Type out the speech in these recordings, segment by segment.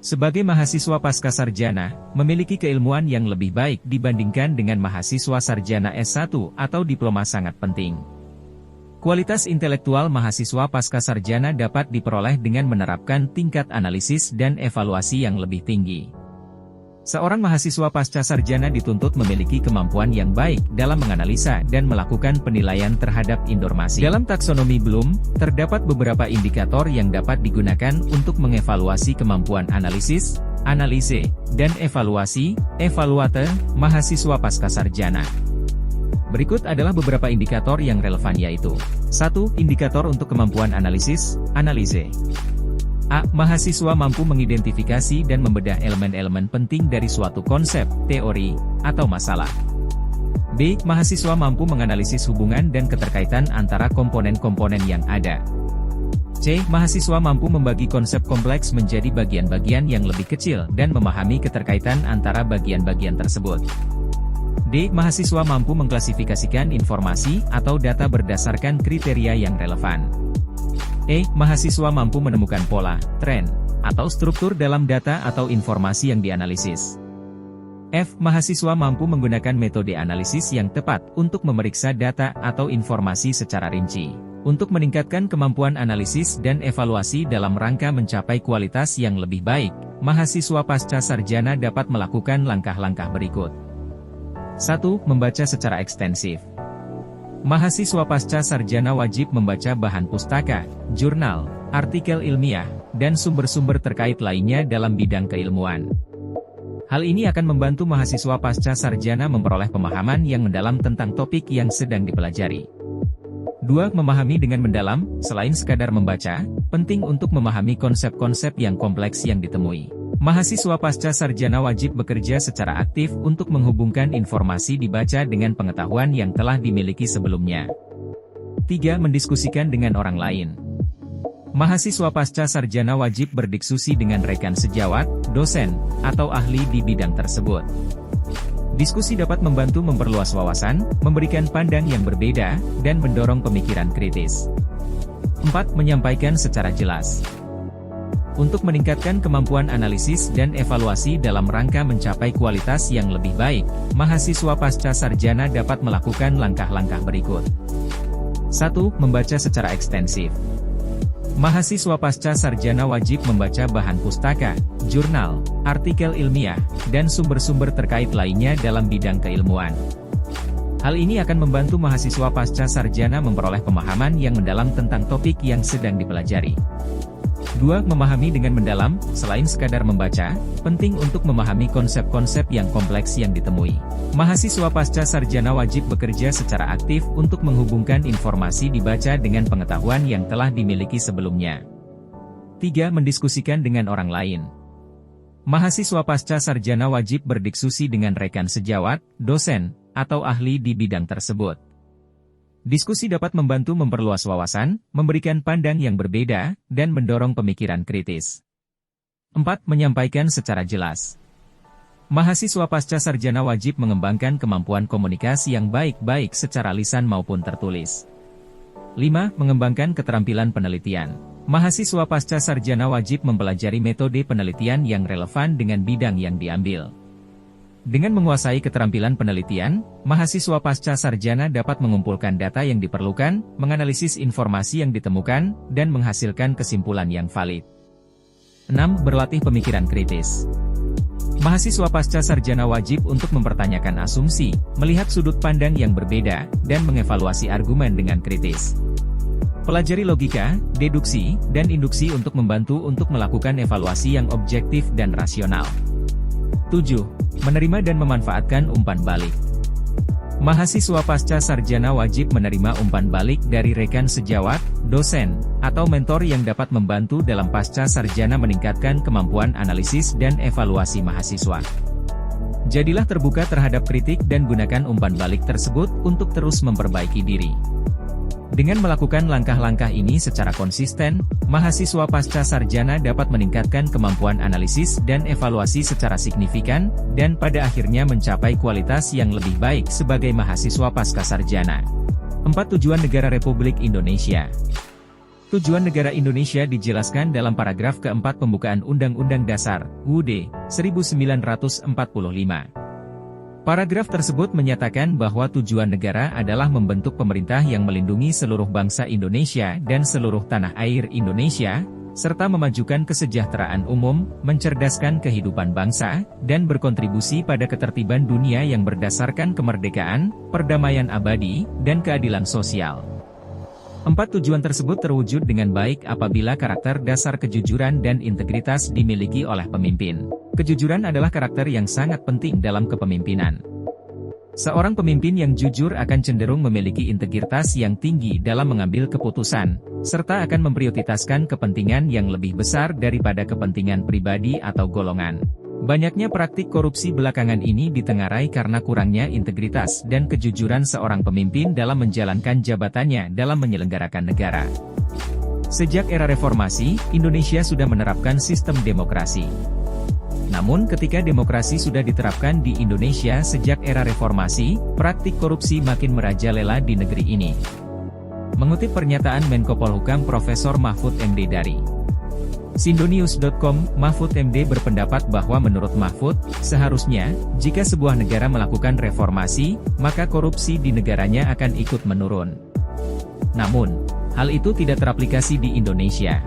Sebagai mahasiswa pascasarjana, memiliki keilmuan yang lebih baik dibandingkan dengan mahasiswa sarjana S1 atau diploma sangat penting. Kualitas intelektual mahasiswa pascasarjana dapat diperoleh dengan menerapkan tingkat analisis dan evaluasi yang lebih tinggi. Seorang mahasiswa pascasarjana dituntut memiliki kemampuan yang baik dalam menganalisa dan melakukan penilaian terhadap informasi. Dalam taksonomi Bloom, terdapat beberapa indikator yang dapat digunakan untuk mengevaluasi kemampuan analisis, analise, dan evaluasi, evaluate, mahasiswa pascasarjana. Berikut adalah beberapa indikator yang relevan yaitu 1. Indikator untuk kemampuan analisis, analise. A. Mahasiswa mampu mengidentifikasi dan membedah elemen-elemen penting dari suatu konsep, teori, atau masalah. B. Mahasiswa mampu menganalisis hubungan dan keterkaitan antara komponen-komponen yang ada. C. Mahasiswa mampu membagi konsep kompleks menjadi bagian-bagian yang lebih kecil dan memahami keterkaitan antara bagian-bagian tersebut. D. Mahasiswa mampu mengklasifikasikan informasi atau data berdasarkan kriteria yang relevan. E. Mahasiswa mampu menemukan pola, tren, atau struktur dalam data atau informasi yang dianalisis. F. Mahasiswa mampu menggunakan metode analisis yang tepat untuk memeriksa data atau informasi secara rinci. Untuk meningkatkan kemampuan analisis dan evaluasi dalam rangka mencapai kualitas yang lebih baik, mahasiswa pascasarjana dapat melakukan langkah-langkah berikut. 1. Membaca secara ekstensif. Mahasiswa pascasarjana wajib membaca bahan pustaka, jurnal, artikel ilmiah, dan sumber-sumber terkait lainnya dalam bidang keilmuan. Hal ini akan membantu mahasiswa pascasarjana memperoleh pemahaman yang mendalam tentang topik yang sedang dipelajari. 2. Memahami dengan mendalam, selain sekadar membaca, penting untuk memahami konsep-konsep yang kompleks yang ditemui. Mahasiswa pascasarjana wajib bekerja secara aktif untuk menghubungkan informasi dibaca dengan pengetahuan yang telah dimiliki sebelumnya. 3. Mendiskusikan dengan orang lain. Mahasiswa pascasarjana wajib berdiskusi dengan rekan sejawat, dosen, atau ahli di bidang tersebut. Diskusi dapat membantu memperluas wawasan, memberikan pandang yang berbeda, dan mendorong pemikiran kritis. 4. Menyampaikan secara jelas. Untuk meningkatkan kemampuan analisis dan evaluasi dalam rangka mencapai kualitas yang lebih baik, mahasiswa pascasarjana dapat melakukan langkah-langkah berikut. 1. Membaca secara ekstensif. Mahasiswa pascasarjana wajib membaca bahan pustaka, jurnal, artikel ilmiah, dan sumber-sumber terkait lainnya dalam bidang keilmuan. Hal ini akan membantu mahasiswa pascasarjana memperoleh pemahaman yang mendalam tentang topik yang sedang dipelajari. 2. Memahami dengan mendalam, selain sekadar membaca, penting untuk memahami konsep-konsep yang kompleks yang ditemui. Mahasiswa pascasarjana wajib bekerja secara aktif untuk menghubungkan informasi dibaca dengan pengetahuan yang telah dimiliki sebelumnya. 3. Mendiskusikan dengan orang lain. Mahasiswa pascasarjana wajib berdiskusi dengan rekan sejawat, dosen, atau ahli di bidang tersebut. Diskusi dapat membantu memperluas wawasan, memberikan pandang yang berbeda, dan mendorong pemikiran kritis. 4. Menyampaikan secara jelas. Mahasiswa pascasarjana wajib mengembangkan kemampuan komunikasi yang baik secara lisan maupun tertulis. 5. Mengembangkan keterampilan penelitian. Mahasiswa pascasarjana wajib mempelajari metode penelitian yang relevan dengan bidang yang diambil. Dengan menguasai keterampilan penelitian, mahasiswa pascasarjana dapat mengumpulkan data yang diperlukan, menganalisis informasi yang ditemukan, dan menghasilkan kesimpulan yang valid. 6. Berlatih pemikiran kritis. Mahasiswa pascasarjana wajib untuk mempertanyakan asumsi, melihat sudut pandang yang berbeda, dan mengevaluasi argumen dengan kritis. Pelajari logika, deduksi, dan induksi untuk membantu untuk melakukan evaluasi yang objektif dan rasional. 7. Menerima dan memanfaatkan umpan balik. Mahasiswa pascasarjana wajib menerima umpan balik dari rekan sejawat, dosen, atau mentor yang dapat membantu dalam pascasarjana meningkatkan kemampuan analisis dan evaluasi mahasiswa. Jadilah terbuka terhadap kritik dan gunakan umpan balik tersebut untuk terus memperbaiki diri. Dengan melakukan langkah-langkah ini secara konsisten, mahasiswa pascasarjana dapat meningkatkan kemampuan analisis dan evaluasi secara signifikan, dan pada akhirnya mencapai kualitas yang lebih baik sebagai mahasiswa pascasarjana. 4. Tujuan Negara Republik Indonesia. Tujuan negara Indonesia dijelaskan dalam paragraf keempat pembukaan Undang-Undang Dasar, UUD, 1945. Paragraf tersebut menyatakan bahwa tujuan negara adalah membentuk pemerintah yang melindungi seluruh bangsa Indonesia dan seluruh tanah air Indonesia, serta memajukan kesejahteraan umum, mencerdaskan kehidupan bangsa, dan berkontribusi pada ketertiban dunia yang berdasarkan kemerdekaan, perdamaian abadi, dan keadilan sosial. Empat tujuan tersebut terwujud dengan baik apabila karakter dasar kejujuran dan integritas dimiliki oleh pemimpin. Kejujuran adalah karakter yang sangat penting dalam kepemimpinan. Seorang pemimpin yang jujur akan cenderung memiliki integritas yang tinggi dalam mengambil keputusan, serta akan memprioritaskan kepentingan yang lebih besar daripada kepentingan pribadi atau golongan. Banyaknya praktik korupsi belakangan ini ditengarai karena kurangnya integritas dan kejujuran seorang pemimpin dalam menjalankan jabatannya dalam menyelenggarakan negara. Sejak era reformasi, Indonesia sudah menerapkan sistem demokrasi. Namun ketika demokrasi sudah diterapkan di Indonesia sejak era reformasi, praktik korupsi makin merajalela di negeri ini. Mengutip pernyataan Menko Polhukam Profesor Mahfud MD dari Sindonews.com, Mahfud MD berpendapat bahwa menurut Mahfud, seharusnya, jika sebuah negara melakukan reformasi, maka korupsi di negaranya akan ikut menurun. Namun, hal itu tidak teraplikasi di Indonesia.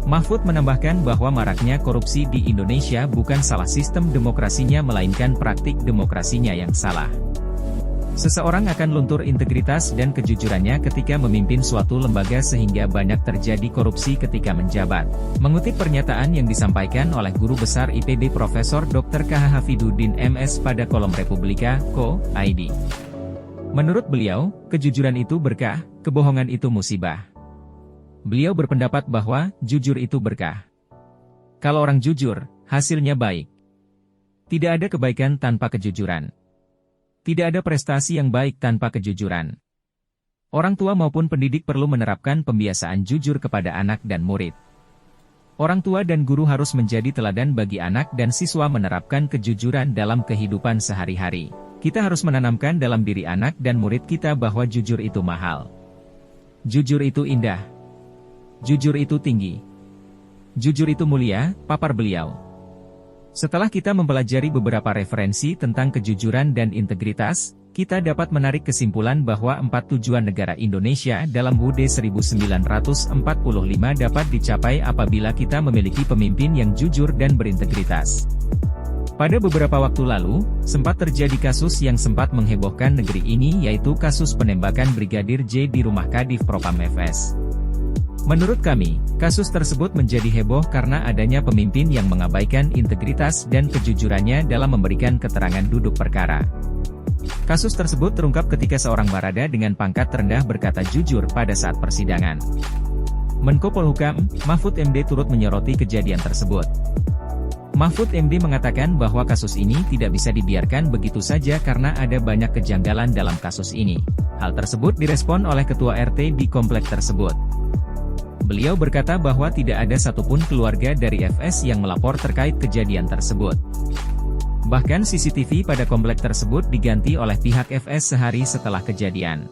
Mahfud menambahkan bahwa maraknya korupsi di Indonesia bukan salah sistem demokrasinya melainkan praktik demokrasinya yang salah. Seseorang akan luntur integritas dan kejujurannya ketika memimpin suatu lembaga sehingga banyak terjadi korupsi ketika menjabat. Mengutip pernyataan yang disampaikan oleh Guru Besar IPB Profesor Dr. KH Hafidudin MS pada kolom Republika, Co.id. Menurut beliau, kejujuran itu berkah, kebohongan itu musibah. Beliau berpendapat bahwa, jujur itu berkah. Kalau orang jujur, hasilnya baik. Tidak ada kebaikan tanpa kejujuran. Tidak ada prestasi yang baik tanpa kejujuran. Orang tua maupun pendidik perlu menerapkan pembiasaan jujur kepada anak dan murid. Orang tua dan guru harus menjadi teladan bagi anak dan siswa menerapkan kejujuran dalam kehidupan sehari-hari. Kita harus menanamkan dalam diri anak dan murid kita bahwa jujur itu mahal. Jujur itu indah. Jujur itu tinggi. Jujur itu mulia, papar beliau. Setelah kita mempelajari beberapa referensi tentang kejujuran dan integritas, kita dapat menarik kesimpulan bahwa empat tujuan negara Indonesia dalam UUD 1945 dapat dicapai apabila kita memiliki pemimpin yang jujur dan berintegritas. Pada beberapa waktu lalu, sempat terjadi kasus yang sempat menghebohkan negeri ini yaitu kasus penembakan Brigadir J di rumah Kadif Propam FS. Menurut kami, kasus tersebut menjadi heboh karena adanya pemimpin yang mengabaikan integritas dan kejujurannya dalam memberikan keterangan duduk perkara. Kasus tersebut terungkap ketika seorang barada dengan pangkat terendah berkata jujur pada saat persidangan. Menko Polhukam, Mahfud MD turut menyoroti kejadian tersebut. Mahfud MD mengatakan bahwa kasus ini tidak bisa dibiarkan begitu saja karena ada banyak kejanggalan dalam kasus ini. Hal tersebut direspon oleh Ketua RT di komplek tersebut. Beliau berkata bahwa tidak ada satupun keluarga dari FS yang melapor terkait kejadian tersebut. Bahkan CCTV pada komplek tersebut diganti oleh pihak FS sehari setelah kejadian.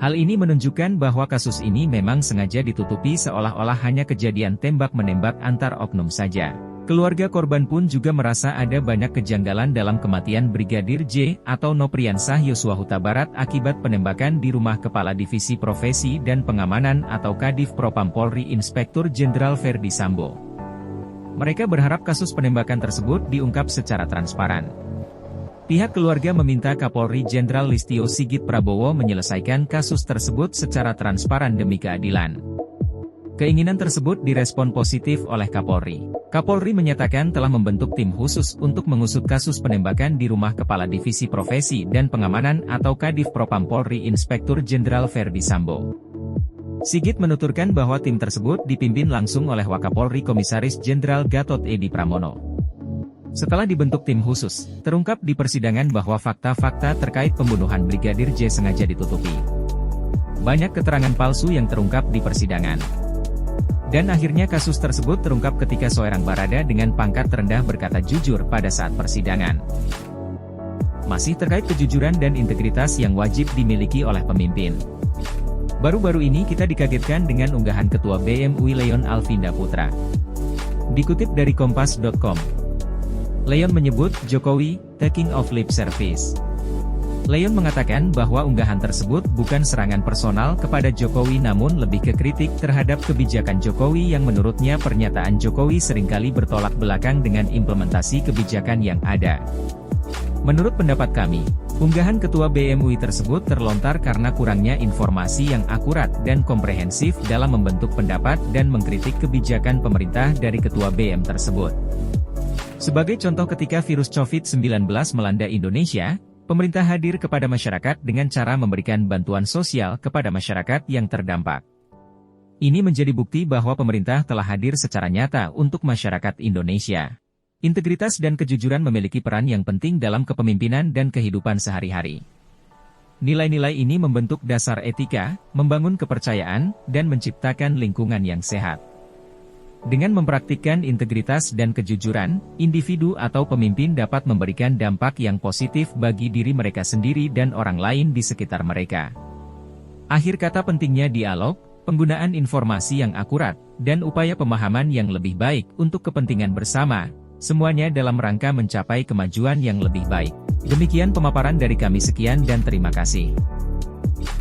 Hal ini menunjukkan bahwa kasus ini memang sengaja ditutupi seolah-olah hanya kejadian tembak-menembak antar oknum saja. Keluarga korban pun juga merasa ada banyak kejanggalan dalam kematian Brigadir J atau Nopriansah Yosua Huta Barat akibat penembakan di rumah Kepala Divisi Profesi dan Pengamanan atau Kadif Propam Polri Inspektur Jenderal Verdi Sambo. Mereka berharap kasus penembakan tersebut diungkap secara transparan. Pihak keluarga meminta Kapolri Jenderal Listio Sigit Prabowo menyelesaikan kasus tersebut secara transparan demi keadilan. Keinginan tersebut direspon positif oleh Kapolri. Kapolri menyatakan telah membentuk tim khusus untuk mengusut kasus penembakan di rumah Kepala Divisi Profesi dan Pengamanan atau Kadif Propam Polri Inspektur Jenderal Verdi Sambo. Sigit menuturkan bahwa tim tersebut dipimpin langsung oleh Wakapolri Komisaris Jenderal Gatot Edi Pramono. Setelah dibentuk tim khusus, terungkap di persidangan bahwa fakta-fakta terkait pembunuhan Brigadir J sengaja ditutupi. Banyak keterangan palsu yang terungkap di persidangan. Dan akhirnya kasus tersebut terungkap ketika seorang barada dengan pangkat terendah berkata jujur pada saat persidangan. Masih terkait kejujuran dan integritas yang wajib dimiliki oleh pemimpin. Baru-baru ini kita dikagetkan dengan unggahan Ketua BEM UI Leon Alvinda Putra. Dikutip dari Kompas.com, Leon menyebut Jokowi taking off lip service. Leon mengatakan bahwa unggahan tersebut bukan serangan personal kepada Jokowi namun lebih ke kritik terhadap kebijakan Jokowi yang menurutnya pernyataan Jokowi seringkali bertolak belakang dengan implementasi kebijakan yang ada. Menurut pendapat kami, unggahan Ketua BEM UI tersebut terlontar karena kurangnya informasi yang akurat dan komprehensif dalam membentuk pendapat dan mengkritik kebijakan pemerintah dari Ketua BEM tersebut. Sebagai contoh ketika virus COVID-19 melanda Indonesia, pemerintah hadir kepada masyarakat dengan cara memberikan bantuan sosial kepada masyarakat yang terdampak. Ini menjadi bukti bahwa pemerintah telah hadir secara nyata untuk masyarakat Indonesia. Integritas dan kejujuran memiliki peran yang penting dalam kepemimpinan dan kehidupan sehari-hari. Nilai-nilai ini membentuk dasar etika, membangun kepercayaan, dan menciptakan lingkungan yang sehat. Dengan mempraktikkan integritas dan kejujuran, individu atau pemimpin dapat memberikan dampak yang positif bagi diri mereka sendiri dan orang lain di sekitar mereka. Akhir kata pentingnya dialog, penggunaan informasi yang akurat, dan upaya pemahaman yang lebih baik untuk kepentingan bersama, semuanya dalam rangka mencapai kemajuan yang lebih baik. Demikian pemaparan dari kami, sekian dan terima kasih.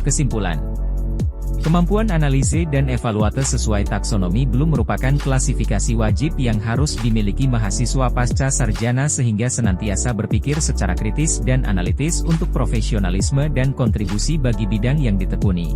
Kesimpulan. Kemampuan analisis dan evaluasi sesuai taksonomi belum merupakan klasifikasi wajib yang harus dimiliki mahasiswa pasca sarjana sehingga senantiasa berpikir secara kritis dan analitis untuk profesionalisme dan kontribusi bagi bidang yang ditekuni.